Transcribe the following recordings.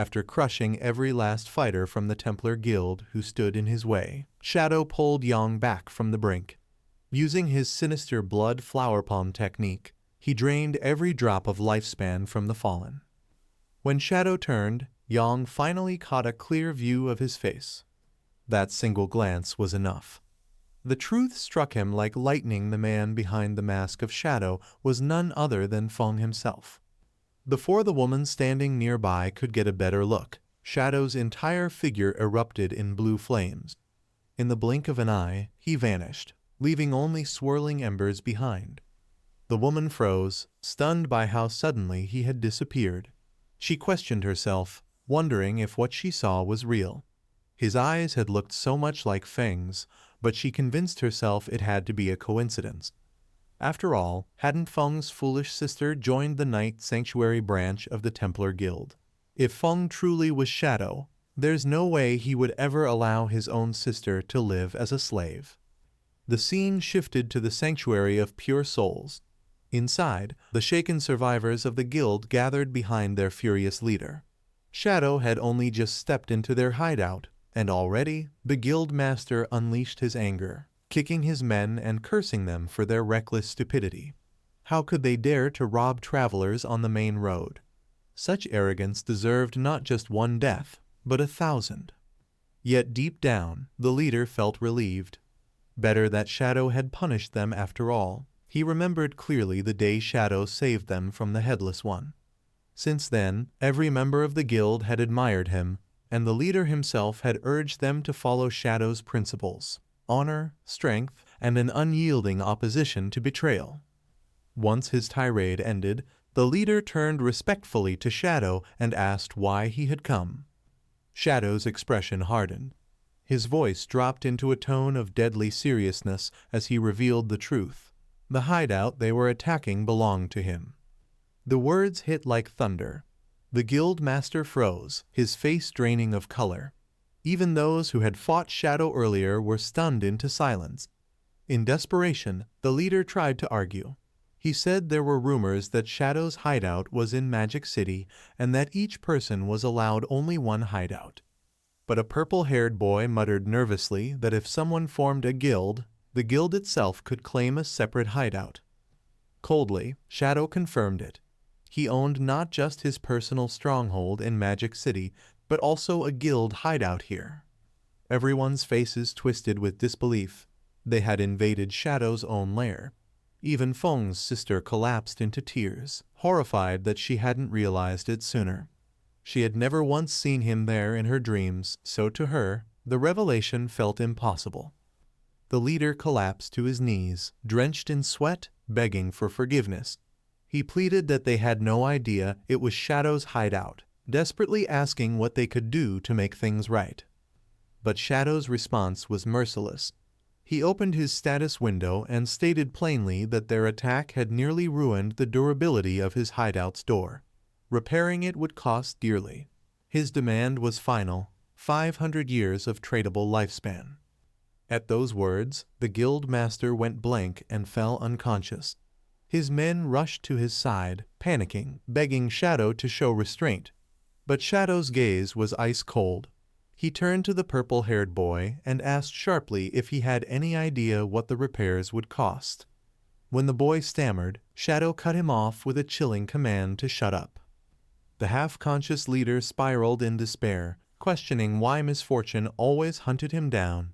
after crushing every last fighter from the Templar Guild who stood in his way, Shadow pulled Yang back from the brink. Using his sinister blood flower palm technique, he drained every drop of lifespan from the fallen. When Shadow turned, Yang finally caught a clear view of his face. That single glance was enough. The truth struck him like lightning. The man behind the mask of shadow was none other than Feng himself. Before the woman standing nearby could get a better look, Shadow's entire figure erupted in blue flames. In the blink of an eye, he vanished, leaving only swirling embers behind. The woman froze, stunned by how suddenly he had disappeared. She questioned herself, wondering if what she saw was real. His eyes had looked so much like Feng's, but she convinced herself it had to be a coincidence. After all, hadn't Feng's foolish sister joined the Night Sanctuary branch of the Templar Guild? If Feng truly was Shadow, there's no way he would ever allow his own sister to live as a slave. The scene shifted to the Sanctuary of Pure Souls. Inside, the shaken survivors of the guild gathered behind their furious leader. Shadow had only just stepped into their hideout, and already the guild master unleashed his anger, kicking his men and cursing them for their reckless stupidity. How could they dare to rob travelers on the main road? Such arrogance deserved not just one death, but 1,000. Yet deep down, the leader felt relieved. Better that Shadow had punished them after all. He remembered clearly the day Shadow saved them from the Headless One. Since then, every member of the guild had admired him, and the leader himself had urged them to follow Shadow's principles: honor, strength, and an unyielding opposition to betrayal. Once his tirade ended, the leader turned respectfully to Shadow and asked why he had come. Shadow's expression hardened. His voice dropped into a tone of deadly seriousness as he revealed the truth. The hideout they were attacking belonged to him. The words hit like thunder. The guild master froze, his face draining of color. Even those who had fought Shadow earlier were stunned into silence. In desperation, the leader tried to argue. He said there were rumors that Shadow's hideout was in Magic City and that each person was allowed only one hideout. But a purple-haired boy muttered nervously that if someone formed a guild, the guild itself could claim a separate hideout. Coldly, Shadow confirmed it. He owned not just his personal stronghold in Magic City, but also a guild hideout here. Everyone's faces twisted with disbelief. They had invaded Shadow's own lair. Even Feng's sister collapsed into tears, horrified that she hadn't realized it sooner. She had never once seen him there in her dreams, so to her, the revelation felt impossible. The leader collapsed to his knees, drenched in sweat, begging for forgiveness. He pleaded that they had no idea it was Shadow's hideout, desperately asking what they could do to make things right. But Shadow's response was merciless. He opened his status window and stated plainly that their attack had nearly ruined the durability of his hideout's door. Repairing it would cost dearly. His demand was final: 500 years of tradable lifespan. At those words, the guild master went blank and fell unconscious. His men rushed to his side, panicking, begging Shadow to show restraint. But Shadow's gaze was ice cold. He turned to the purple-haired boy and asked sharply if he had any idea what the repairs would cost. When the boy stammered, Shadow cut him off with a chilling command to shut up. The half-conscious leader spiraled in despair, questioning why misfortune always hunted him down.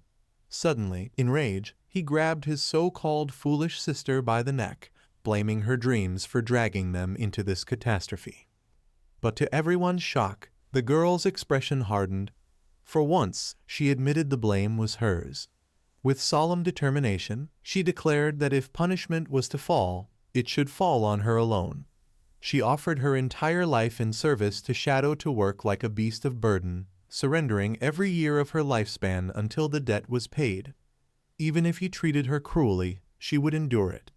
Suddenly, in rage, he grabbed his so-called foolish sister by the neck, blaming her dreams for dragging them into this catastrophe. But to everyone's shock, the girl's expression hardened. For once, she admitted the blame was hers. With solemn determination, she declared that if punishment was to fall, it should fall on her alone. She offered her entire life in service to Shadow to work like a beast of burden, surrendering every year of her lifespan until the debt was paid. Even if he treated her cruelly, she would endure it.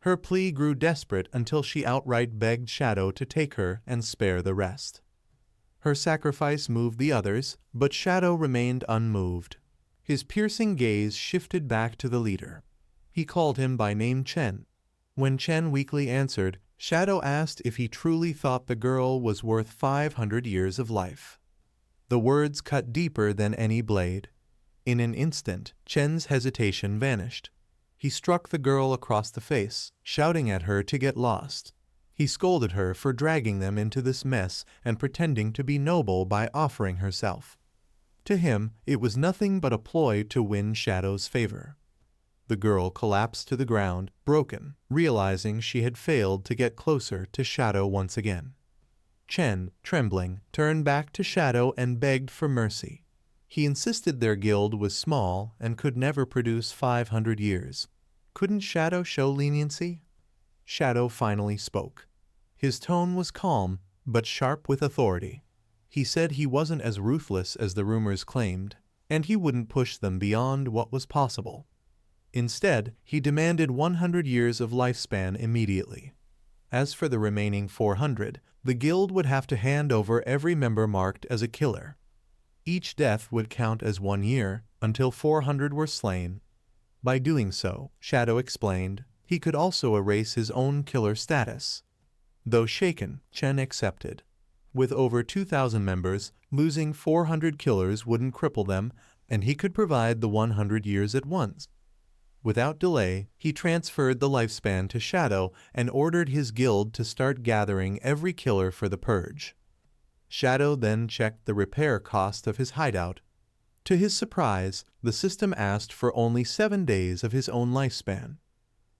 Her plea grew desperate until she outright begged Shadow to take her and spare the rest. Her sacrifice moved the others, but Shadow remained unmoved. His piercing gaze shifted back to the leader. He called him by name Chen. When Chen weakly answered, Shadow asked if he truly thought the girl was worth 500 years of life. The words cut deeper than any blade. In an instant, Chen's hesitation vanished. He struck the girl across the face, shouting at her to get lost. He scolded her for dragging them into this mess and pretending to be noble by offering herself. To him, it was nothing but a ploy to win Shadow's favor. The girl collapsed to the ground, broken, realizing she had failed to get closer to Shadow once again. Chen, trembling, turned back to Shadow and begged for mercy. He insisted their guild was small and could never produce 500 years. Couldn't Shadow show leniency? Shadow finally spoke. His tone was calm, but sharp with authority. He said he wasn't as ruthless as the rumors claimed, and he wouldn't push them beyond what was possible. Instead, he demanded 100 years of lifespan immediately. As for the remaining 400, the guild would have to hand over every member marked as a killer. Each death would count as 1 year, until 400 were slain. By doing so, Shadow explained, he could also erase his own killer status. Though shaken, Chen accepted. With over 2,000 members, losing 400 killers wouldn't cripple them, and he could provide the 100 years at once. Without delay, he transferred the lifespan to Shadow and ordered his guild to start gathering every killer for the purge. Shadow then checked the repair cost of his hideout. To his surprise, the system asked for only 7 days of his own lifespan.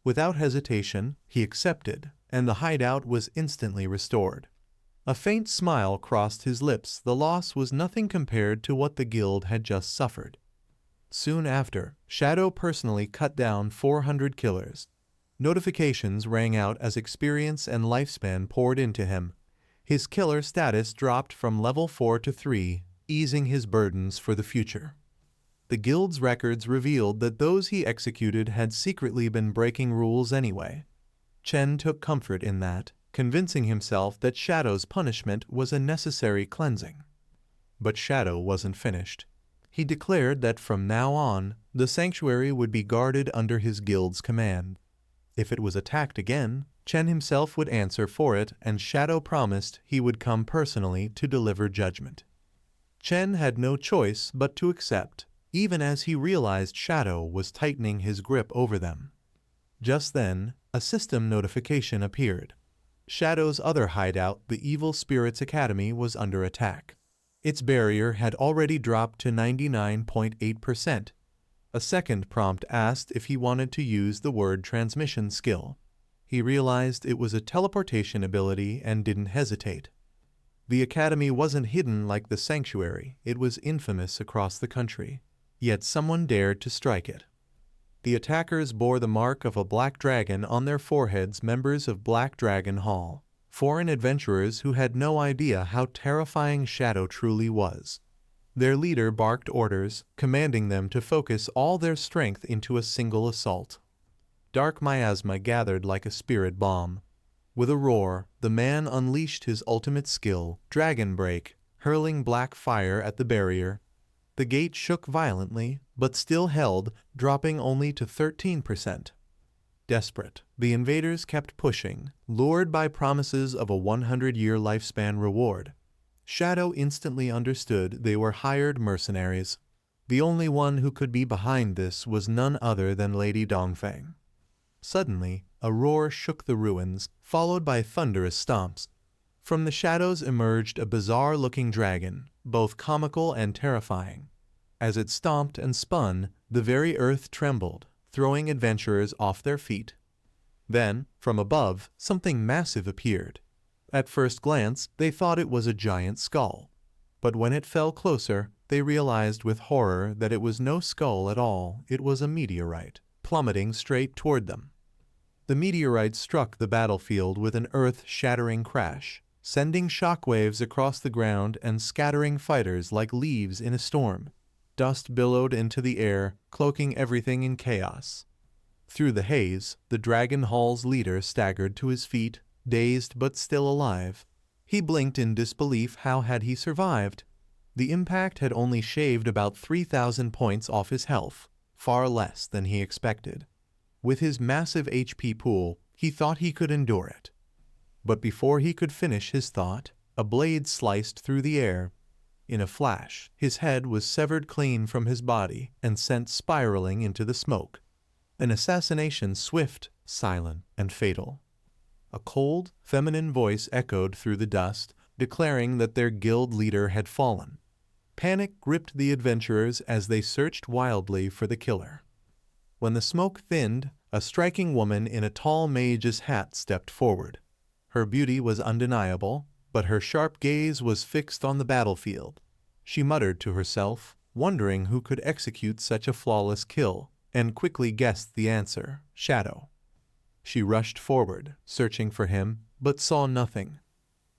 Without hesitation, he accepted, and the hideout was instantly restored. A faint smile crossed his lips. The loss was nothing compared to what the guild had just suffered. Soon after, Shadow personally cut down 400 killers. Notifications rang out as experience and lifespan poured into him. His killer status dropped from level 4 to 3, easing his burdens for the future. The guild's records revealed that those he executed had secretly been breaking rules anyway. Chen took comfort in that, convincing himself that Shadow's punishment was a necessary cleansing. But Shadow wasn't finished. He declared that from now on, the sanctuary would be guarded under his guild's command. If it was attacked again, Chen himself would answer for it, and Shadow promised he would come personally to deliver judgment. Chen had no choice but to accept, even as he realized Shadow was tightening his grip over them. Just then, a system notification appeared. Shadow's other hideout, the Evil Spirits Academy, was under attack. Its barrier had already dropped to 99.8%. A second prompt asked if he wanted to use the word transmission skill. He realized it was a teleportation ability and didn't hesitate. The academy wasn't hidden like the sanctuary, it was infamous across the country. Yet someone dared to strike it. The attackers bore the mark of a black dragon on their foreheads, members of Black Dragon Hall. Foreign adventurers who had no idea how terrifying Shadow truly was. Their leader barked orders, commanding them to focus all their strength into a single assault. Dark miasma gathered like a spirit bomb. With a roar, the man unleashed his ultimate skill, Dragon Break, hurling black fire at the barrier. The gate shook violently, but still held, dropping only to 13%. Desperate, the invaders kept pushing, lured by promises of a 100-year lifespan reward. Shadow instantly understood they were hired mercenaries. The only one who could be behind this was none other than Lady Dongfang. Suddenly, a roar shook the ruins, followed by thunderous stomps. From the shadows emerged a bizarre-looking dragon, both comical and terrifying. As it stomped and spun, the very earth trembled, throwing adventurers off their feet. Then, from above, something massive appeared. At first glance, they thought it was a giant skull. But when it fell closer, they realized with horror that it was no skull at all, it was a meteorite, plummeting straight toward them. The meteorite struck the battlefield with an earth-shattering crash, sending shockwaves across the ground and scattering fighters like leaves in a storm. Dust billowed into the air, cloaking everything in chaos. Through the haze, the Dragon Hall's leader staggered to his feet, dazed but still alive. He blinked in disbelief. How had he survived? The impact had only shaved about 3,000 points off his health, far less than he expected. With his massive HP pool, he thought he could endure it. But before he could finish his thought, a blade sliced through the air. In a flash, his head was severed clean from his body and sent spiraling into the smoke. An assassination swift, silent, and fatal. A cold, feminine voice echoed through the dust, declaring that their guild leader had fallen. Panic gripped the adventurers as they searched wildly for the killer. When the smoke thinned, a striking woman in a tall mage's hat stepped forward. Her beauty was undeniable, but her sharp gaze was fixed on the battlefield. She muttered to herself, wondering who could execute such a flawless kill, and quickly guessed the answer: Shadow. She rushed forward, searching for him, but saw nothing.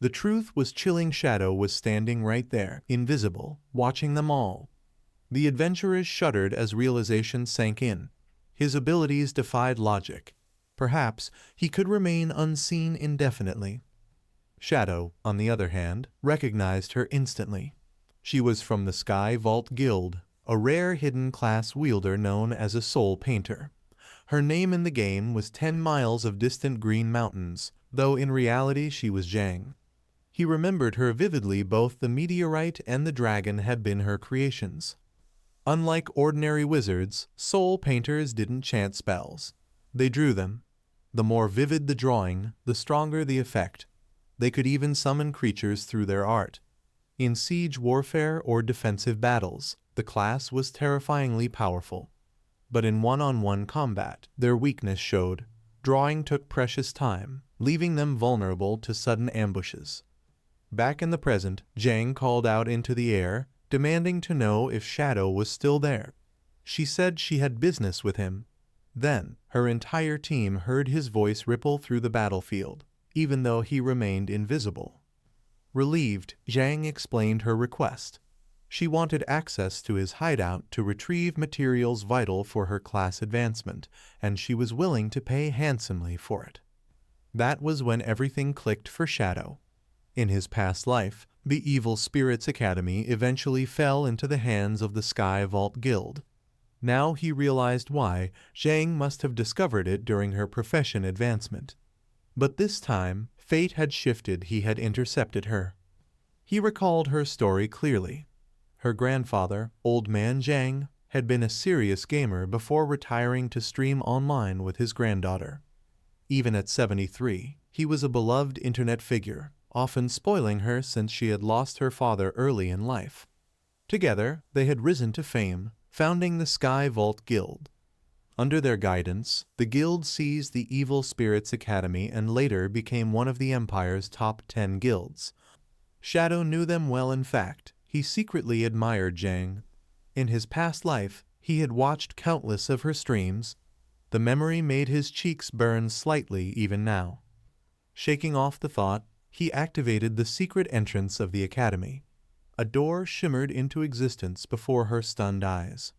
The truth was chilling. Shadow was standing right there, invisible, watching them all. The adventurers shuddered as realization sank in. His abilities defied logic. Perhaps he could remain unseen indefinitely. Shadow, on the other hand, recognized her instantly. She was from the Sky Vault Guild, a rare hidden class wielder known as a soul painter. Her name in the game was 10 miles of distant green mountains, though in reality she was Zhang. He remembered her vividly. Both the meteorite and the dragon had been her creations. Unlike ordinary wizards, soul painters didn't chant spells. They drew them. The more vivid the drawing, the stronger the effect. They could even summon creatures through their art. In siege warfare or defensive battles, the class was terrifyingly powerful. But in one-on-one combat, their weakness showed. Drawing took precious time, leaving them vulnerable to sudden ambushes. Back in the present, Zhang called out into the air, demanding to know if Shadow was still there. She said she had business with him. Then, her entire team heard his voice ripple through the battlefield, even though he remained invisible. Relieved, Zhang explained her request. She wanted access to his hideout to retrieve materials vital for her class advancement, and she was willing to pay handsomely for it. That was when everything clicked for Shadow. In his past life, the Evil Spirits Academy eventually fell into the hands of the Sky Vault Guild. Now he realized why. Zhang must have discovered it during her profession advancement. But this time, fate had shifted. He had intercepted her. He recalled her story clearly. Her grandfather, Old Man Zhang, had been a serious gamer before retiring to stream online with his granddaughter. Even at 73, he was a beloved internet figure, often spoiling her since she had lost her father early in life. Together, they had risen to fame, founding the Sky Vault Guild. Under their guidance, the guild seized the Evil Spirits Academy and later became one of the Empire's top 10 guilds. Shadow knew them well. In fact, he secretly admired Zhang. In his past life, he had watched countless of her streams. The memory made his cheeks burn slightly even now. Shaking off the thought, he activated the secret entrance of the academy. A door shimmered into existence before her stunned eyes.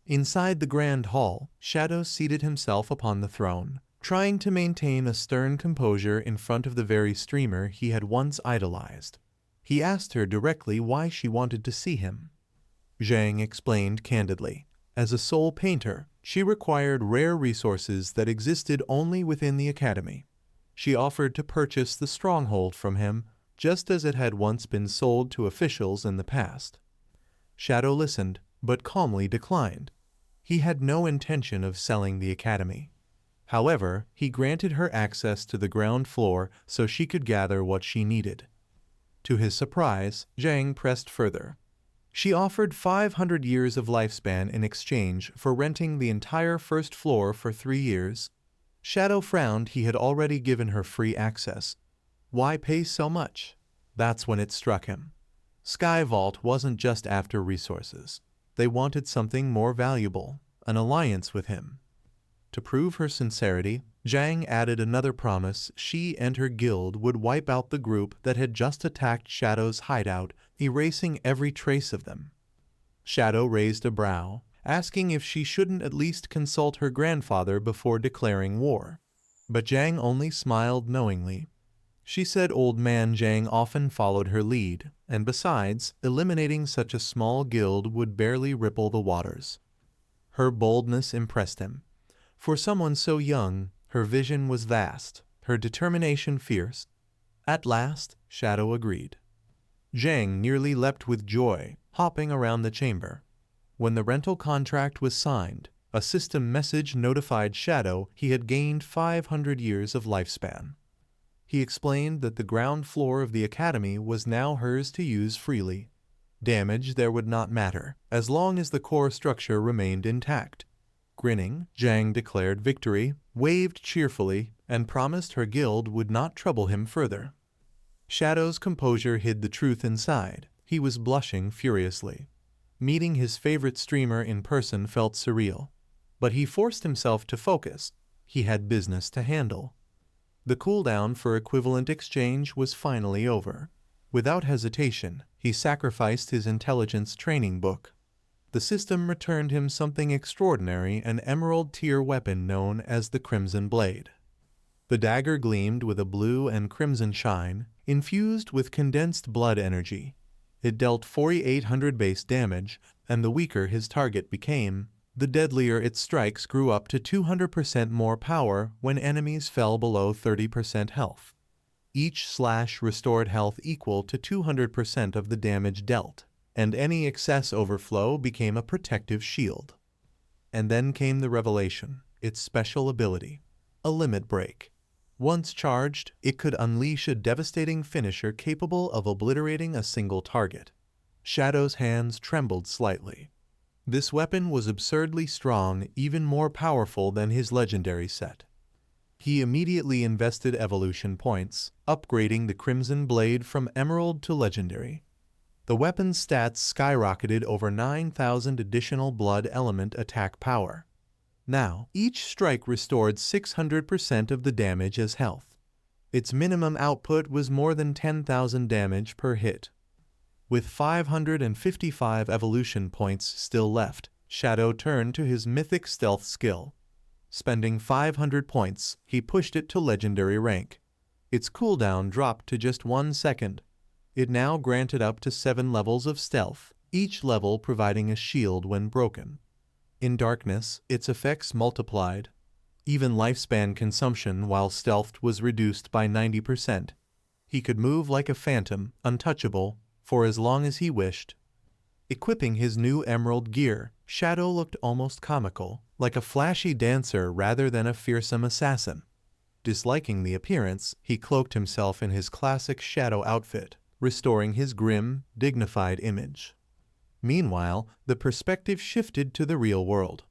Inside the grand hall, Shadow seated himself upon the throne, trying to maintain a stern composure in front of the very streamer he had once idolized. He asked her directly why she wanted to see him. Zhang explained candidly. As a soul painter, she required rare resources that existed only within the academy. She offered to purchase the stronghold from him, just as it had once been sold to officials in the past. Shadow listened, but calmly declined. He had no intention of selling the academy. However, he granted her access to the ground floor so she could gather what she needed. To his surprise, Zhang pressed further. She offered 500 years of lifespan in exchange for renting the entire first floor for 3 years. Shadow frowned. He had already given her free access. Why pay so much? That's when it struck him. Sky Vault wasn't just after resources. They wanted something more valuable, an alliance with him. To prove her sincerity, Zhang added another promise. She and her guild would wipe out the group that had just attacked Shadow's hideout, erasing every trace of them. Shadow raised a brow, asking if she shouldn't at least consult her grandfather before declaring war. But Zhang only smiled knowingly. She said Old Man Zhang often followed her lead, and besides, eliminating such a small guild would barely ripple the waters. Her boldness impressed him. For someone so young, her vision was vast, her determination fierce. At last, Shadow agreed. Zhang nearly leapt with joy, hopping around the chamber. When the rental contract was signed, a system message notified Shadow he had gained 500 years of lifespan. He explained that the ground floor of the academy was now hers to use freely. Damage there would not matter, as long as the core structure remained intact. Grinning, Zhang declared victory, waved cheerfully, and promised her guild would not trouble him further. Shadow's composure hid the truth inside. He was blushing furiously. Meeting his favorite streamer in person felt surreal. But he forced himself to focus. He had business to handle. The cooldown for equivalent exchange was finally over. Without hesitation, he sacrificed his intelligence training book. The system returned him something extraordinary, an emerald-tier weapon known as the Crimson Blade. The dagger gleamed with a blue and crimson shine, infused with condensed blood energy. It dealt 4,800 base damage, and the weaker his target became, the deadlier its strikes grew up to 200% more power when enemies fell below 30% health. Each slash restored health equal to 200% of the damage dealt, and any excess overflow became a protective shield. And then came the revelation, its special ability, a limit break. Once charged, it could unleash a devastating finisher capable of obliterating a single target. Shadow's hands trembled slightly. This weapon was absurdly strong, even more powerful than his legendary set. He immediately invested evolution points, upgrading the Crimson Blade from Emerald to Legendary. The weapon's stats skyrocketed over 9,000 additional blood element attack power. Now, each strike restored 600% of the damage as health. Its minimum output was more than 10,000 damage per hit. With 555 evolution points still left, Shadow turned to his mythic stealth skill. Spending 500 points, he pushed it to legendary rank. Its cooldown dropped to just 1 second. It now granted up to 7 levels of stealth, each level providing a shield when broken. In darkness, its effects multiplied. Even lifespan consumption while stealthed was reduced by 90%. He could move like a phantom, untouchable, for as long as he wished. Equipping his new emerald gear, Shadow looked almost comical, like a flashy dancer rather than a fearsome assassin. Disliking the appearance, he cloaked himself in his classic Shadow outfit, restoring his grim, dignified image. Meanwhile, the perspective shifted to the real world.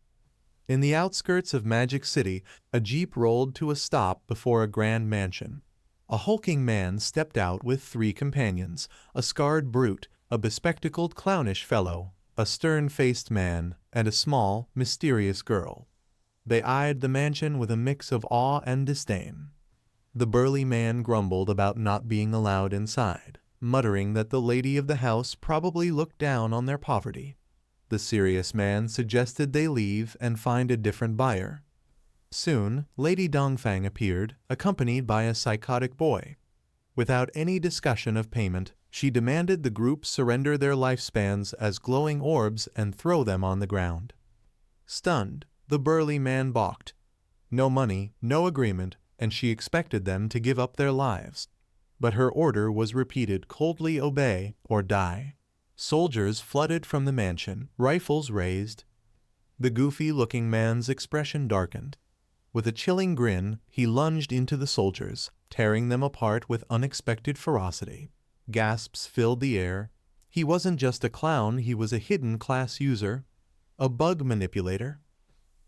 In the outskirts of Magic City, a jeep rolled to a stop before a grand mansion. A hulking man stepped out with 3 companions, a scarred brute, a bespectacled clownish fellow, a stern-faced man, and a small, mysterious girl. They eyed the mansion with a mix of awe and disdain. The burly man grumbled about not being allowed inside, muttering that the lady of the house probably looked down on their poverty. The serious man suggested they leave and find a different buyer. Soon, Lady Dongfang appeared, accompanied by a psychotic boy. Without any discussion of payment, she demanded the group surrender their lifespans as glowing orbs and throw them on the ground. Stunned, the burly man balked. No money, no agreement, and she expected them to give up their lives. But her order was repeated: coldly obey or die. Soldiers flooded from the mansion, rifles raised. The goofy-looking man's expression darkened. With a chilling grin, he lunged into the soldiers, tearing them apart with unexpected ferocity. Gasps filled the air. He wasn't just a clown, he was a hidden class user, a bug manipulator.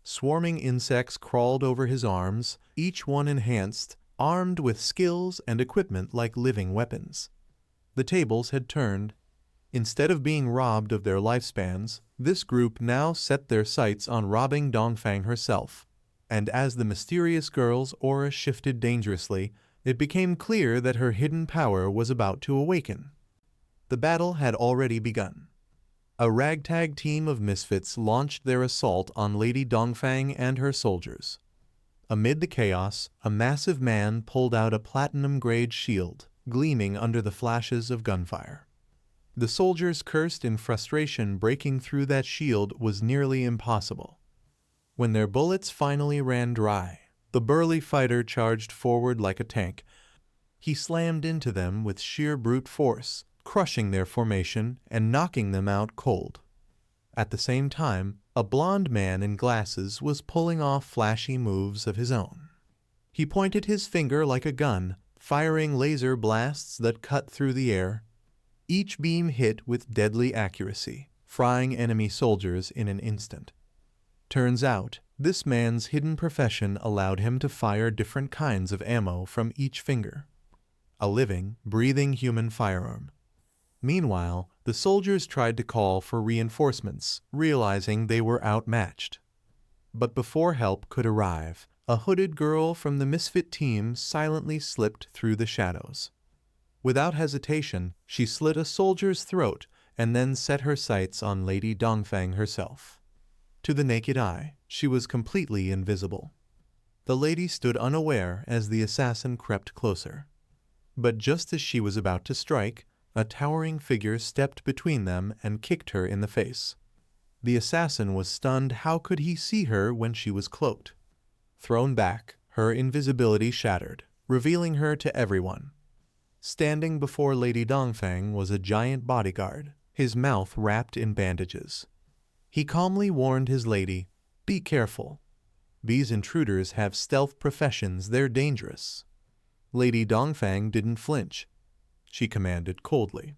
Swarming insects crawled over his arms, each one enhanced, armed with skills and equipment like living weapons. The tables had turned. Instead of being robbed of their lifespans, this group now set their sights on robbing Dongfang herself. And as the mysterious girl's aura shifted dangerously, it became clear that her hidden power was about to awaken. The battle had already begun. A ragtag team of misfits launched their assault on Lady Dongfang and her soldiers. Amid the chaos, a massive man pulled out a platinum-grade shield, gleaming under the flashes of gunfire. The soldiers cursed in frustration. Breaking through that shield was nearly impossible. When their bullets finally ran dry, the burly fighter charged forward like a tank. He slammed into them with sheer brute force, crushing their formation and knocking them out cold. At the same time, a blond man in glasses was pulling off flashy moves of his own. He pointed his finger like a gun, firing laser blasts that cut through the air. Each beam hit with deadly accuracy, frying enemy soldiers in an instant. Turns out, this man's hidden profession allowed him to fire different kinds of ammo from each finger. A living, breathing human firearm. Meanwhile, the soldiers tried to call for reinforcements, realizing they were outmatched. But before help could arrive, a hooded girl from the Misfit team silently slipped through the shadows. Without hesitation, she slit a soldier's throat and then set her sights on Lady Dongfang herself. To the naked eye, she was completely invisible. The lady stood unaware as the assassin crept closer. But just as she was about to strike, a towering figure stepped between them and kicked her in the face. The assassin was stunned. How could he see her when she was cloaked? Thrown back, her invisibility shattered, revealing her to everyone. Standing before Lady Dongfang was a giant bodyguard, his mouth wrapped in bandages. He calmly warned his lady, "Be careful. These intruders have stealth professions, they're dangerous." Lady Dongfang didn't flinch. She commanded coldly,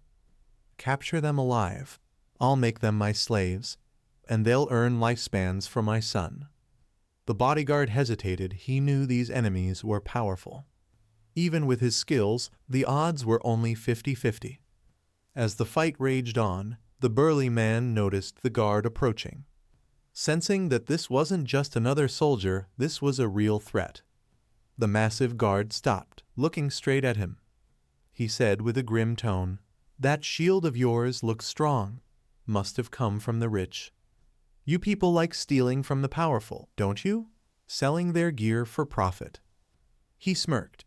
"Capture them alive. I'll make them my slaves, and they'll earn lifespans for my son." The bodyguard hesitated. He knew these enemies were powerful. Even with his skills, the odds were only 50-50. As the fight raged on, the burly man noticed the guard approaching. Sensing that this wasn't just another soldier, this was a real threat. The massive guard stopped, looking straight at him. He said with a grim tone, "That shield of yours looks strong. Must have come from the rich. You people like stealing from the powerful, don't you? Selling their gear for profit." He smirked.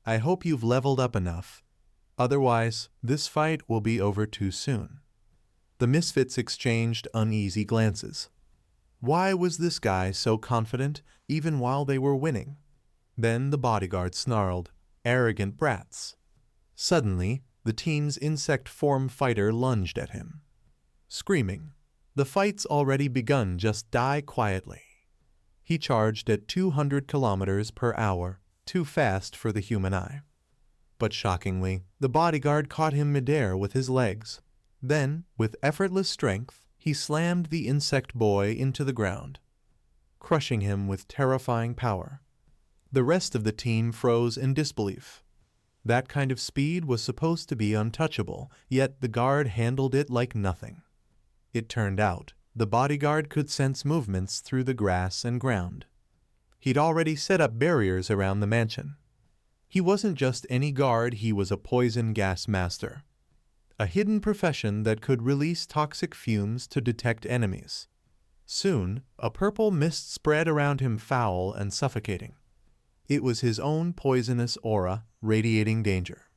"I hope you've leveled up enough. Otherwise, this fight will be over too soon." The Misfits exchanged uneasy glances. Why was this guy so confident, even while they were winning? Then the bodyguard snarled, "Arrogant brats." Suddenly, the team's insect form fighter lunged at him. Screaming, "The fight's already begun, just die quietly." He charged at 200 kilometers per hour, too fast for the human eye. But shockingly, the bodyguard caught him midair with his legs. Then, with effortless strength, he slammed the insect boy into the ground, crushing him with terrifying power. The rest of the team froze in disbelief. That kind of speed was supposed to be untouchable, yet the guard handled it like nothing. It turned out, the bodyguard could sense movements through the grass and ground. He'd already set up barriers around the mansion. He wasn't just any guard, he was a poison gas master. A hidden profession that could release toxic fumes to detect enemies. Soon, a purple mist spread around him, foul and suffocating. It was his own poisonous aura, radiating danger.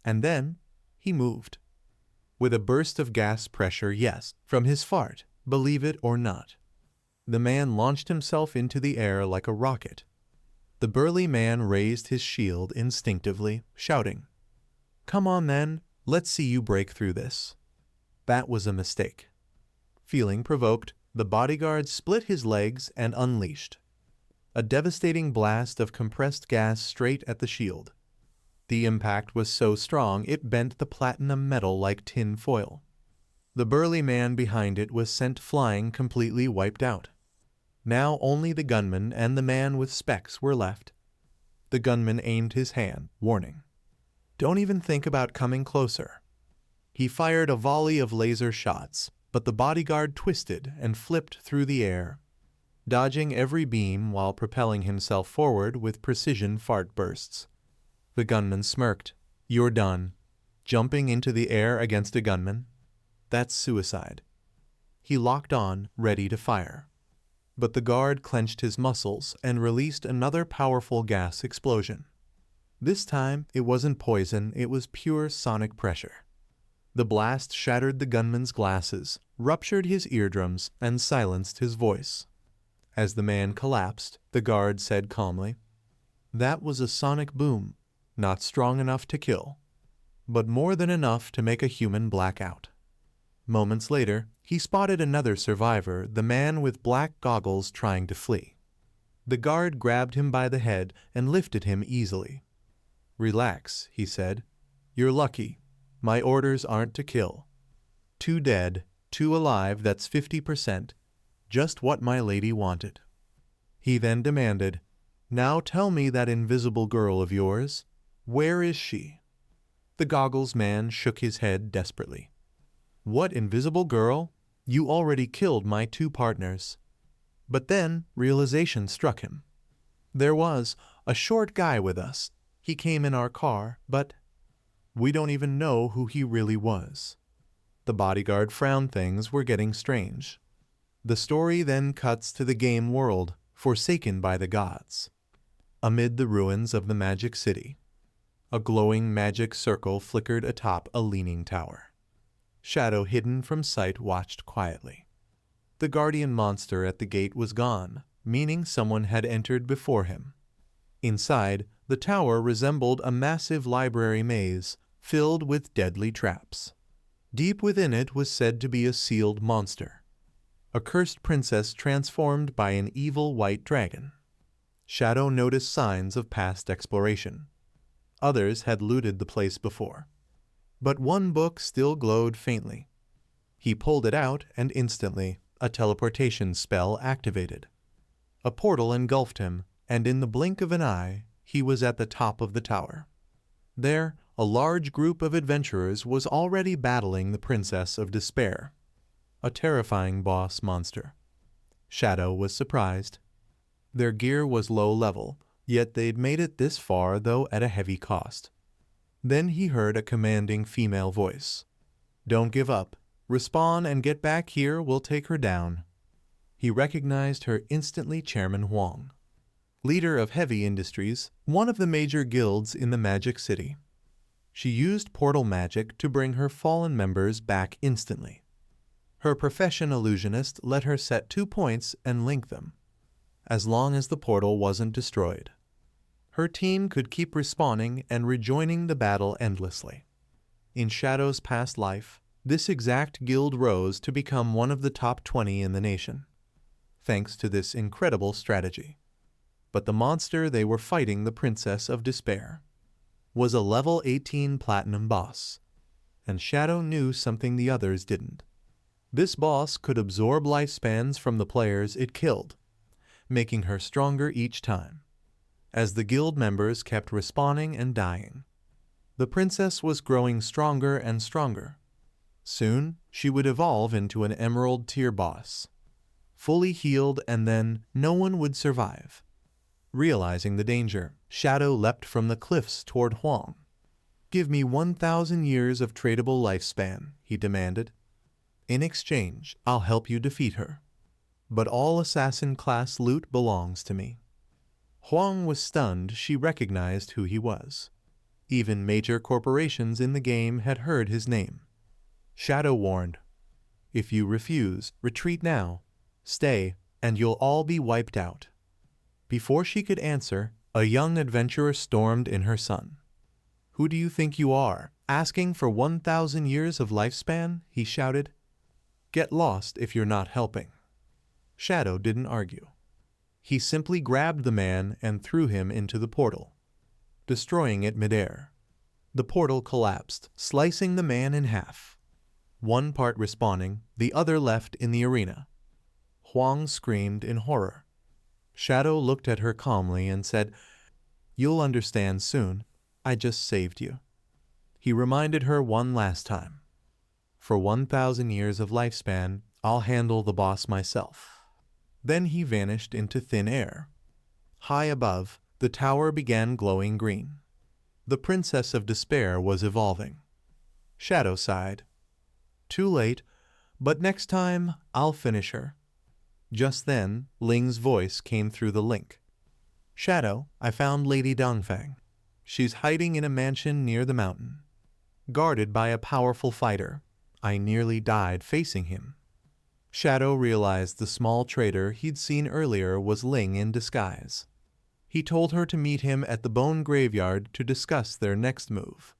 And then, he moved. With a burst of gas pressure, yes, from his fart, believe it or not. The man launched himself into the air like a rocket. The burly man raised his shield instinctively, shouting, "Come on then, let's see you break through this." That was a mistake. Feeling provoked, the bodyguard split his legs and unleashed a devastating blast of compressed gas straight at the shield. The impact was so strong it bent the platinum metal like tin foil. The burly man behind it was sent flying, completely wiped out. Now only the gunman and the man with specs were left. The gunman aimed his hand, warning, "Don't even think about coming closer." He fired a volley of laser shots, but the bodyguard twisted and flipped through the air, dodging every beam while propelling himself forward with precision fart bursts. The gunman smirked. "You're done. Jumping into the air against a gunman? That's suicide." He locked on, ready to fire. But the guard clenched his muscles and released another powerful gas explosion. This time, it wasn't poison, it was pure sonic pressure. The blast shattered the gunman's glasses, ruptured his eardrums, and silenced his voice. As the man collapsed, the guard said calmly, "That was a sonic boom. not strong enough to kill, but more than enough to make a human black out. Moments later, he spotted another survivor, the man with black goggles, trying to flee. The guard grabbed him by the head and lifted him easily. "Relax," he said. "You're lucky. My orders aren't to kill. 2 dead, 2 alive, that's 50%. Just what my lady wanted." He then demanded, "Now tell me that invisible girl of yours. Where is she?" The goggles man shook his head desperately. "What invisible girl? You already killed my 2 partners." But then realization struck him. "There was a short guy with us. He came in our car, but we don't even know who he really was." The bodyguard frowned. Things were getting strange. The story then cuts to the game world, forsaken by the gods. Amid the ruins of the magic city, a glowing magic circle flickered atop a leaning tower. Shadow, hidden from sight, watched quietly. The guardian monster at the gate was gone, meaning someone had entered before him. Inside, the tower resembled a massive library maze filled with deadly traps. Deep within it was said to be a sealed monster, a cursed princess transformed by an evil white dragon. Shadow noticed signs of past exploration. Others had looted the place before. But one book still glowed faintly. He pulled it out, and instantly a teleportation spell activated. A portal engulfed him, and in the blink of an eye, he was at the top of the tower. There, a large group of adventurers was already battling the Princess of Despair, a terrifying boss monster. Shadow was surprised. Their gear was low level, yet they'd made it this far, though at a heavy cost. Then he heard a commanding female voice. "Don't give up. Respawn and get back here, we'll take her down." He recognized her instantly. Chairman Huang, leader of Heavy Industries, one of the major guilds in the Magic City. She used portal magic to bring her fallen members back instantly. Her profession, illusionist, let her set 2 points and link them, as long as the portal wasn't destroyed. Her team could keep respawning and rejoining the battle endlessly. In Shadow's past life, this exact guild rose to become one of the top 20 in the nation, thanks to this incredible strategy. But the monster they were fighting, the Princess of Despair, was a level 18 platinum boss, and Shadow knew something the others didn't. This boss could absorb lifespans from the players it killed, making her stronger each time. As the guild members kept respawning and dying, the princess was growing stronger and stronger. Soon, she would evolve into an emerald tier boss, fully healed, and then no one would survive. Realizing the danger, Shadow leapt from the cliffs toward Huang. "Give me 1,000 years of tradable lifespan," he demanded. "In exchange, I'll help you defeat her. But all assassin class loot belongs to me." Huang was stunned. She recognized who he was. Even major corporations in the game had heard his name. Shadow warned, "If you refuse, retreat now. Stay, and you'll all be wiped out." Before she could answer, a young adventurer stormed in her son. "Who do you think you are, asking for 1,000 years of lifespan?" he shouted. "Get lost if you're not helping." Shadow didn't argue. He simply grabbed the man and threw him into the portal, destroying it midair. The portal collapsed, slicing the man in half. One part respawning, the other left in the arena. Huang screamed in horror. Shadow looked at her calmly and said, "You'll understand soon. I just saved you." He reminded her one last time. "For 1,000 years of lifespan, I'll handle the boss myself." Then he vanished into thin air. High above, the tower began glowing green. The Princess of Despair was evolving. Shadow sighed. "Too late, but next time I'll finish her." Just then, Ling's voice came through the link. "Shadow, I found Lady Dongfang. She's hiding in a mansion near the mountain, guarded by a powerful fighter. I nearly died facing him." Shadow realized the small trader he'd seen earlier was Ling in disguise. He told her to meet him at the bone graveyard to discuss their next move.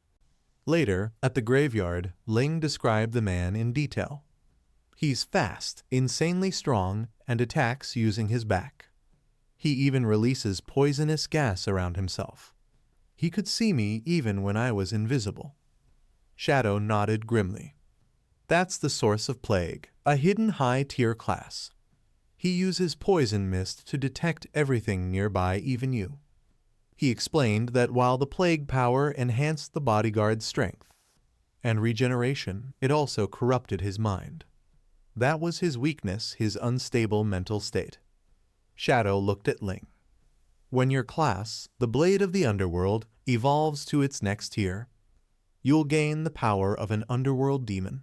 Later, at the graveyard, Ling described the man in detail. He's fast, insanely strong, and attacks using his back. He even releases poisonous gas around himself. He could see me even when I was invisible. Shadow nodded grimly. That's the source of plague, a hidden high-tier class. He uses poison mist to detect everything nearby, even you. He explained that while the plague power enhanced the bodyguard's strength and regeneration, it also corrupted his mind. That was his weakness, his unstable mental state. Shadow looked at Ling. When your class, the Blade of the Underworld, evolves to its next tier, you'll gain the power of an underworld demon.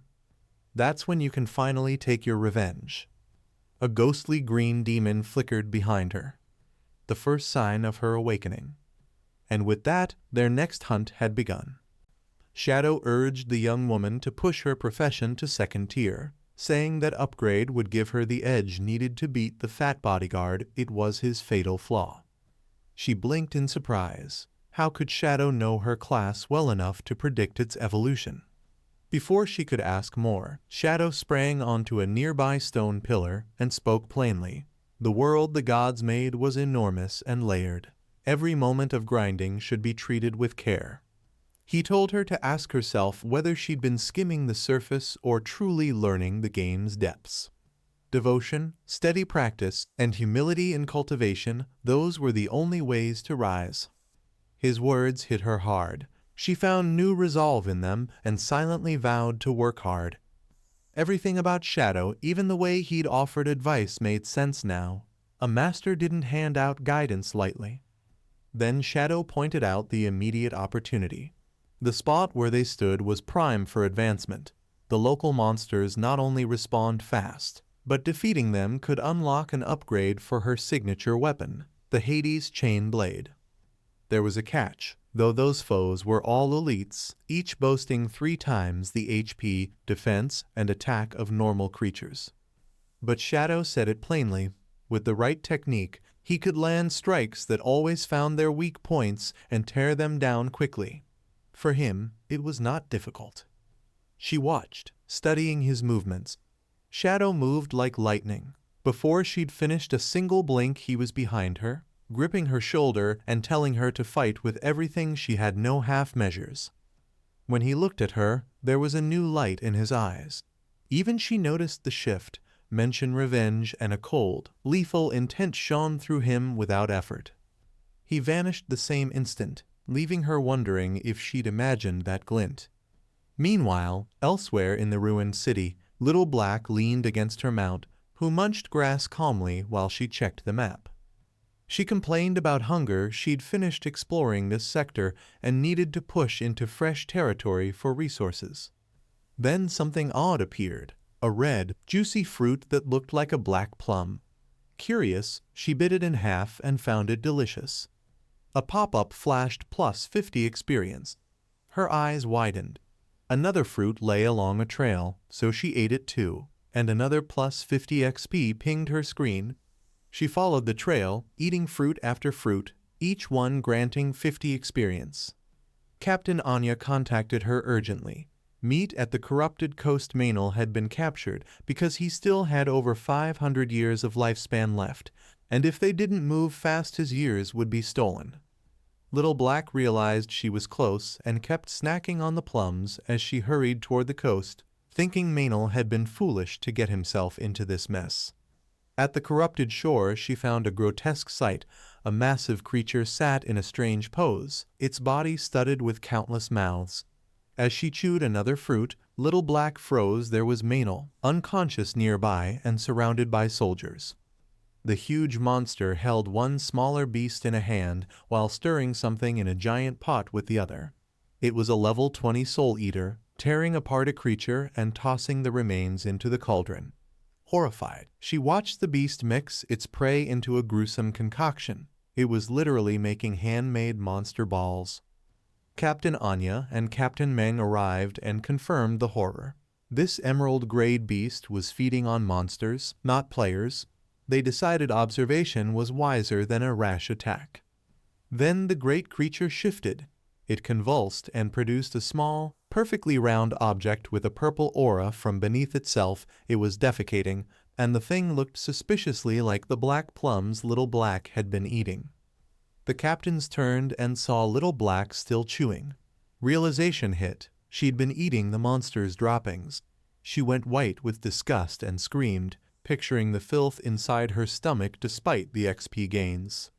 That's when you can finally take your revenge. A ghostly green demon flickered behind her, the first sign of her awakening. And with that, their next hunt had begun. Shadow urged the young woman to push her profession to second tier, saying that upgrade would give her the edge needed to beat the fat bodyguard. It was his fatal flaw. She blinked in surprise. How could Shadow know her class well enough to predict its evolution? Before she could ask more, Shadow sprang onto a nearby stone pillar and spoke plainly. The world the gods made was enormous and layered. Every moment of grinding should be treated with care. He told her to ask herself whether she'd been skimming the surface or truly learning the game's depths. Devotion, steady practice, and humility in cultivation, those were the only ways to rise. His words hit her hard. She found new resolve in them and silently vowed to work hard. Everything about Shadow, even the way he'd offered advice, made sense now. A master didn't hand out guidance lightly. Then Shadow pointed out the immediate opportunity. The spot where they stood was prime for advancement. The local monsters not only respond fast, but defeating them could unlock an upgrade for her signature weapon, the Hades Chain Blade. There was a catch. Though those foes were all elites, each boasting 3 times the HP, defense, and attack of normal creatures. But Shadow said it plainly. With the right technique, he could land strikes that always found their weak points and tear them down quickly. For him, it was not difficult. She watched, studying his movements. Shadow moved like lightning. Before she'd finished a single blink, he was behind her, gripping her shoulder and telling her to fight with everything. She had no half measures. When he looked at her, there was a new light in his eyes. Even she noticed the shift. Mention revenge and a cold, lethal intent shone through him without effort. He vanished the same instant, leaving her wondering if she'd imagined that glint. Meanwhile, elsewhere in the ruined city, Little Black leaned against her mount, who munched grass calmly while she checked the map. She complained about hunger. She'd finished exploring this sector and needed to push into fresh territory for resources. Then something odd appeared, a red, juicy fruit that looked like a black plum. Curious, she bit it in half and found it delicious. A pop-up flashed +50 experience. Her eyes widened. Another fruit lay along a trail, so she ate it too, and another +50 XP pinged her screen. She followed the trail, eating fruit after fruit, each one granting 50 experience. Captain Anya contacted her urgently. Meat at the corrupted coast Manhwa had been captured because he still had over 500 years of lifespan left, and if they didn't move fast his years would be stolen. Little Black realized she was close and kept snacking on the plums as she hurried toward the coast, thinking Manhwa had been foolish to get himself into this mess. At the corrupted shore, she found a grotesque sight. A massive creature sat in a strange pose, its body studded with countless mouths. As she chewed another fruit, Little Black froze. There was Manhwa, unconscious nearby and surrounded by soldiers. The huge monster held one smaller beast in a hand while stirring something in a giant pot with the other. It was a level 20 soul eater, tearing apart a creature and tossing the remains into the cauldron. Horrified, she watched the beast mix its prey into a gruesome concoction. It was literally making handmade monster balls. Captain Anya and Captain Meng arrived and confirmed the horror. This emerald-grayed beast was feeding on monsters, not players. They decided observation was wiser than a rash attack. Then the great creature shifted. It convulsed and produced a small, perfectly round object with a purple aura from beneath itself. It was defecating, and the thing looked suspiciously like the black plums Little Black had been eating. The captains turned and saw Little Black still chewing. Realization hit. She'd been eating the monster's droppings. She went white with disgust and screamed, picturing the filth inside her stomach despite the XP gains.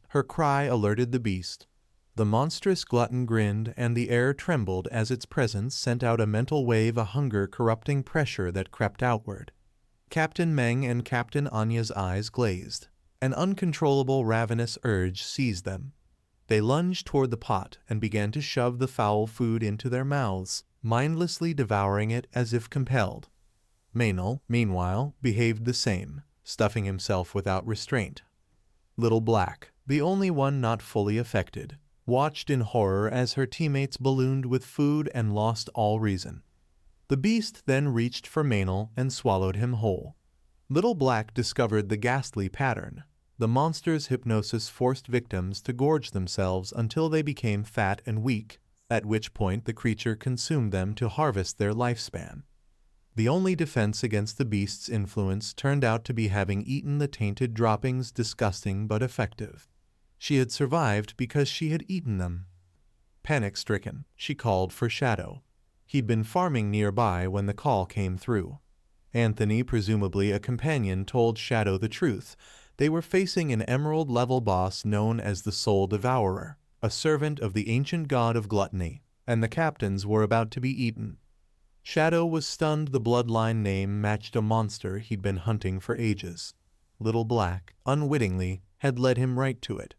Her cry alerted the beast. The monstrous glutton grinned, and the air trembled as its presence sent out a mental wave of hunger-corrupting pressure that crept outward. Captain Meng and Captain Anya's eyes glazed. An uncontrollable ravenous urge seized them. They lunged toward the pot and began to shove the foul food into their mouths, mindlessly devouring it as if compelled. Manhwa, meanwhile, behaved the same, stuffing himself without restraint. Little Black, the only one not fully affected, watched in horror as her teammates ballooned with food and lost all reason. The beast then reached for Manhwa and swallowed him whole. Little Black discovered the ghastly pattern. The monster's hypnosis forced victims to gorge themselves until they became fat and weak, at which point the creature consumed them to harvest their lifespan. The only defense against the beast's influence turned out to be having eaten the tainted droppings, disgusting but effective. She had survived because she had eaten them. Panic-stricken, she called for Shadow. He'd been farming nearby when the call came through. Anthony, presumably a companion, told Shadow the truth. They were facing an emerald-level boss known as the Soul Devourer, a servant of the ancient god of gluttony, and the captains were about to be eaten. Shadow was stunned. The bloodline name matched a monster he'd been hunting for ages. Little Black, unwittingly, had led him right to it.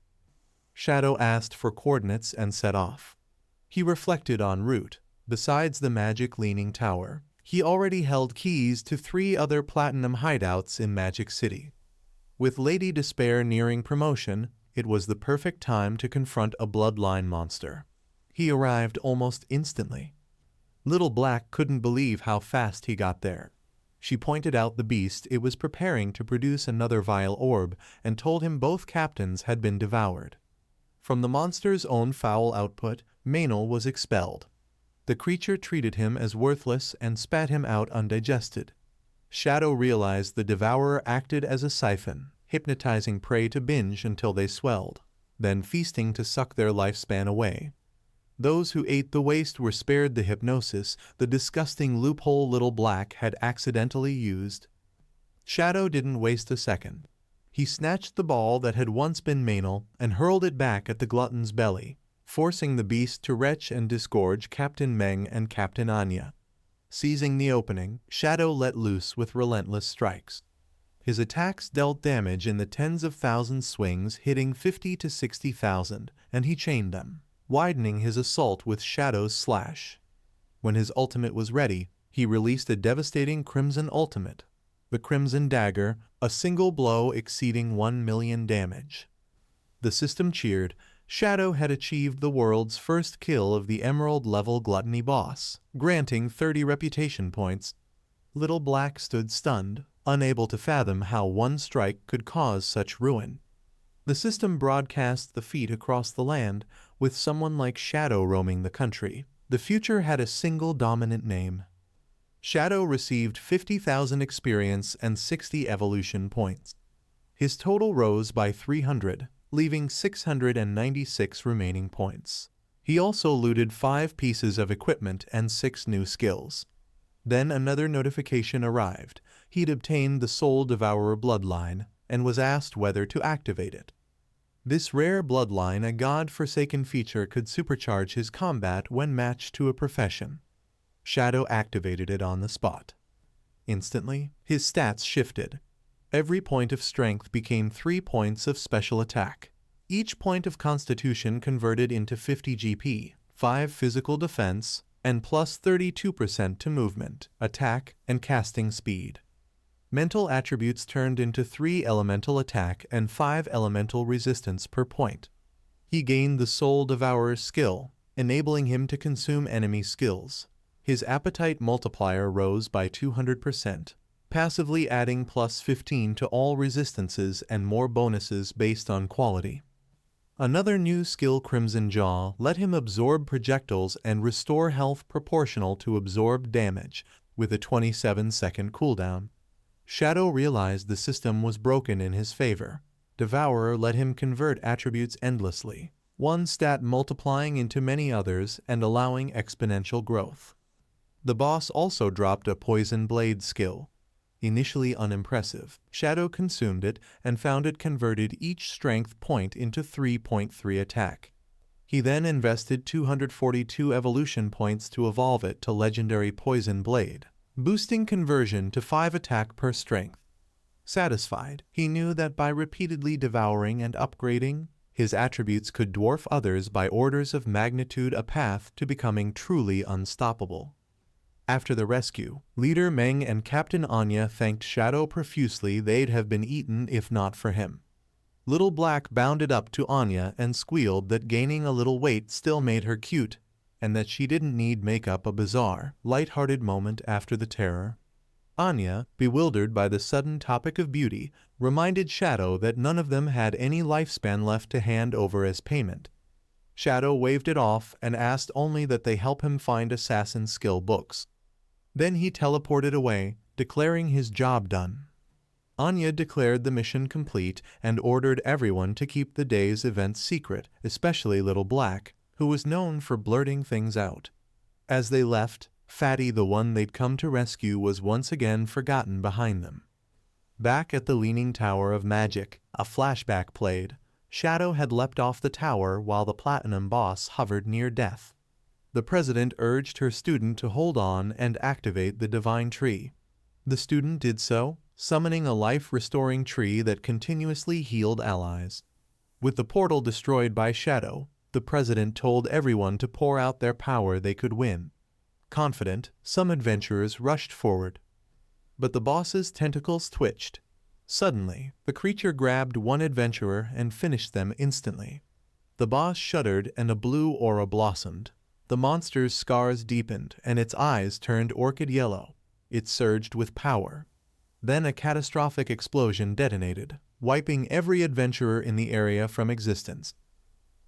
Shadow asked for coordinates and set off. He reflected en route. Besides the magic leaning tower, he already held keys to 3 other platinum hideouts in Magic City. With Lady Despair nearing promotion, it was the perfect time to confront a bloodline monster. He arrived almost instantly. Little Black couldn't believe how fast he got there. She pointed out the beast. It was preparing to produce another vile orb, and told him both captains had been devoured. From the monster's own foul output, Manhwa was expelled. The creature treated him as worthless and spat him out undigested. Shadow realized the devourer acted as a siphon, hypnotizing prey to binge until they swelled, then feasting to suck their lifespan away. Those who ate the waste were spared the hypnosis the disgusting loophole Little Black had accidentally used. Shadow didn't waste a second. He snatched the ball that had once been Manhwa and hurled it back at the glutton's belly, forcing the beast to retch and disgorge Captain Meng and Captain Anya. Seizing the opening, Shadow let loose with relentless strikes. His attacks dealt damage in the tens of thousands swings, hitting 50 to 60,000, and he chained them, widening his assault with Shadow's slash. When his ultimate was ready, he released a devastating Crimson ultimate, the Crimson Dagger, a single blow exceeding 1 million damage. The system cheered. Shadow had achieved the world's first kill of the Emerald-level gluttony boss, granting 30 reputation points. Little Black stood stunned, unable to fathom how one strike could cause such ruin. The system broadcast the feat across the land. With someone like Shadow roaming the country, the future had a single dominant name. Shadow received 50,000 experience and 60 evolution points. His total rose by 300. Leaving 696 remaining points. He also looted 5 pieces of equipment and 6 new skills. Then another notification arrived. He'd obtained the Soul Devourer bloodline and was asked whether to activate it. This rare bloodline, a god-forsaken feature, could supercharge his combat when matched to a profession. Shadow activated it on the spot. Instantly, his stats shifted. Every point of strength became 3 points of special attack. Each point of constitution converted into 50 GP, 5 physical defense, and plus 32% to movement, attack, and casting speed. Mental attributes turned into 3 elemental attack and 5 elemental resistance per point. He gained the Soul Devourer skill, enabling him to consume enemy skills. His appetite multiplier rose by 200%. Passively adding plus 15 to all resistances and more bonuses based on quality. Another new skill, Crimson Jaw, let him absorb projectiles and restore health proportional to absorbed damage, with a 27-second cooldown. Shadow realized the system was broken in his favor. Devourer let him convert attributes endlessly, one stat multiplying into many others and allowing exponential growth. The boss also dropped a poison blade skill. Initially unimpressive, Shadow consumed it and found it converted each strength point into 3.3 attack. He then invested 242 evolution points to evolve it to legendary Poison Blade, boosting conversion to 5 attack per strength. Satisfied, he knew that by repeatedly devouring and upgrading, his attributes could dwarf others by orders of magnitude, a path to becoming truly unstoppable. After the rescue, Leader Meng and Captain Anya thanked Shadow profusely. They'd have been eaten if not for him. Little Black bounded up to Anya and squealed that gaining a little weight still made her cute, and that she didn't need makeup, a bizarre, light-hearted moment after the terror. Anya, bewildered by the sudden topic of beauty, reminded Shadow that none of them had any lifespan left to hand over as payment. Shadow waved it off and asked only that they help him find assassin skill books. Then he teleported away, declaring his job done. Anya declared the mission complete and ordered everyone to keep the day's events secret, especially Little Black, who was known for blurting things out. As they left, Fatty, the one they'd come to rescue, was once again forgotten behind them. Back at the Leaning Tower of Magic, a flashback played. Shadow had leapt off the tower while the Platinum boss hovered near death. The president urged her student to hold on and activate the divine tree. The student did so, summoning a life-restoring tree that continuously healed allies. With the portal destroyed by Shadow, the president told everyone to pour out their power. They could win. Confident, some adventurers rushed forward. But the boss's tentacles twitched. Suddenly, the creature grabbed one adventurer and finished them instantly. The boss shuddered and a blue aura blossomed. The monster's scars deepened and its eyes turned orchid yellow. It surged with power. Then a catastrophic explosion detonated, wiping every adventurer in the area from existence.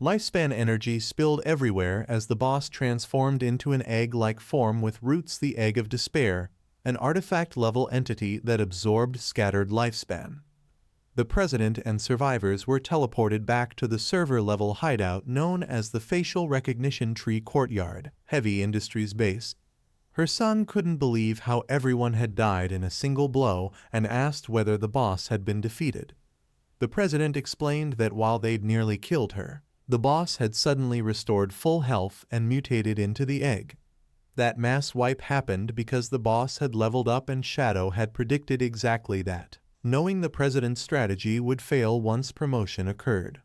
Lifespan energy spilled everywhere as the boss transformed into an egg-like form with roots, the Egg of Despair, an artifact-level entity that absorbed scattered lifespan. The president and survivors were teleported back to the server-level hideout known as the Facial Recognition Tree Courtyard, Heavy Industries base. Her son couldn't believe how everyone had died in a single blow and asked whether the boss had been defeated. The president explained that while they'd nearly killed her, the boss had suddenly restored full health and mutated into the egg. That mass wipe happened because the boss had leveled up, and Shadow had predicted exactly that, knowing the president's strategy would fail once promotion occurred.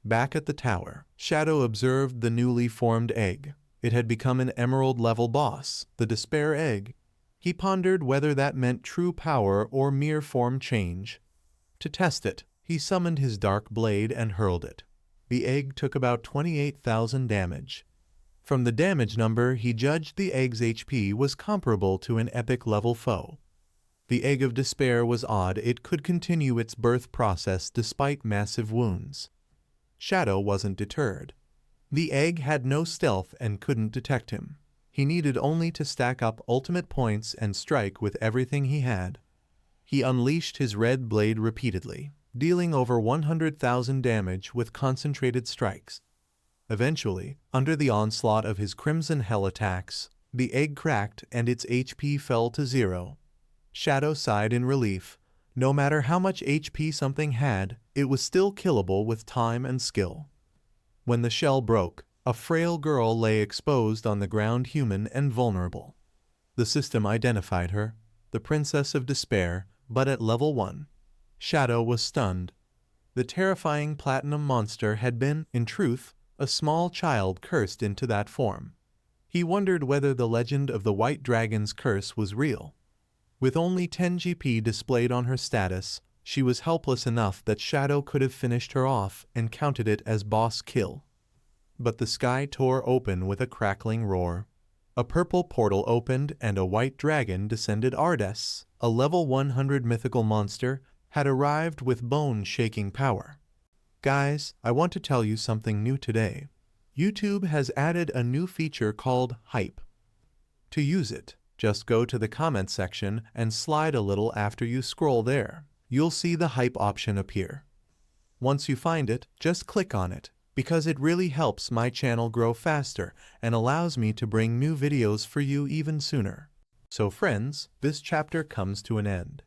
Back at the tower, Shadow observed the newly formed egg. It had become an emerald-level boss, the Despair Egg. He pondered whether that meant true power or mere form change. To test it, he summoned his dark blade and hurled it. The egg took about 28,000 damage. From the damage number, he judged the egg's HP was comparable to an epic-level foe. The Egg of Despair was odd. It could continue its birth process despite massive wounds. Shadow wasn't deterred. The egg had no stealth and couldn't detect him. He needed only to stack up ultimate points and strike with everything he had. He unleashed his red blade repeatedly, dealing over 100,000 damage with concentrated strikes. Eventually, under the onslaught of his Crimson Hell attacks, the egg cracked and its HP fell to 0. Shadow sighed in relief. No matter how much HP something had, it was still killable with time and skill. When the shell broke, a frail girl lay exposed on the ground, human and vulnerable. The system identified her, the Princess of Despair, but at level 1. Shadow was stunned. The terrifying platinum monster had been, in truth, a small child cursed into that form. He wondered whether the legend of the White Dragon's curse was real. With only 10 GP displayed on her status, she was helpless enough that Shadow could have finished her off and counted it as boss kill. But the sky tore open with a crackling roar. A purple portal opened and a white dragon descended. Ardes, a level 100 mythical monster, had arrived with bone-shaking power. Guys, I want to tell you something new today. YouTube has added a new feature called Hype. To use it, just go to the comments section and slide a little after you scroll there. You'll see the Hype option appear. Once you find it, just click on it, because it really helps my channel grow faster and allows me to bring new videos for you even sooner. So friends, this chapter comes to an end.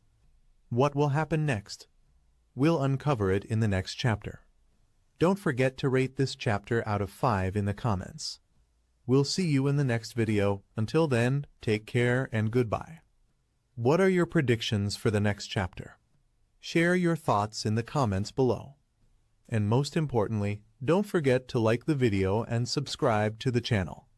What will happen next? We'll uncover it in the next chapter. Don't forget to rate this chapter out of 5 in the comments. We'll see you in the next video. Until then, take care and goodbye. What are your predictions for the next chapter? Share your thoughts in the comments below. And most importantly, don't forget to like the video and subscribe to the channel.